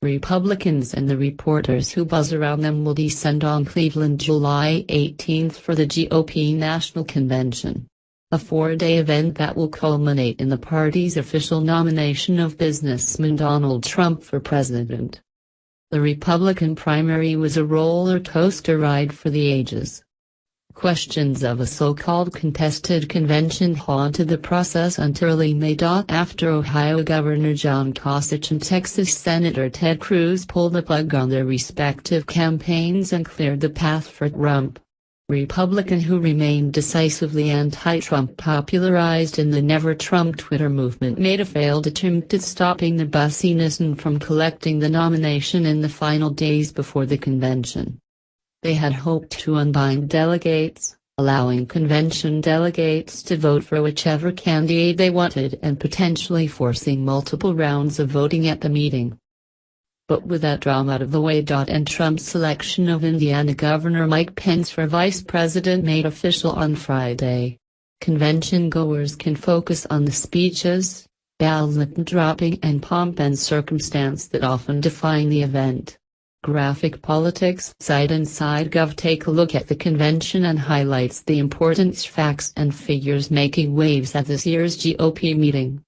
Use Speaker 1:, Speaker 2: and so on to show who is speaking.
Speaker 1: Republicans and the reporters who buzz around them will descend on Cleveland July 18 for the GOP National Convention, a four-day event that will culminate in the party's official nomination of businessman Donald Trump for president. The Republican primary was a roller coaster ride for the ages. Questions of a so-called contested convention haunted the process until early May. After Ohio Governor John Kasich and Texas Senator Ted Cruz pulled the plug on their respective campaigns and cleared the path for Trump, Republican who remained decisively anti-Trump, popularized in the Never Trump Twitter movement, made a failed attempt at stopping the bussiness from collecting the nomination in the final days before the convention. They had hoped to unbind delegates, allowing convention delegates to vote for whichever candidate they wanted and potentially forcing multiple rounds of voting at the meeting. But with that drama out of the way, and Trump's selection of Indiana Governor Mike Pence for vice president made official on Friday, convention goers can focus on the speeches, ballot dropping and pomp and circumstance that often define the event. Graphic Politics Side Inside Gov. Take a look at the convention and highlights the important facts and figures making waves at this year's GOP meeting.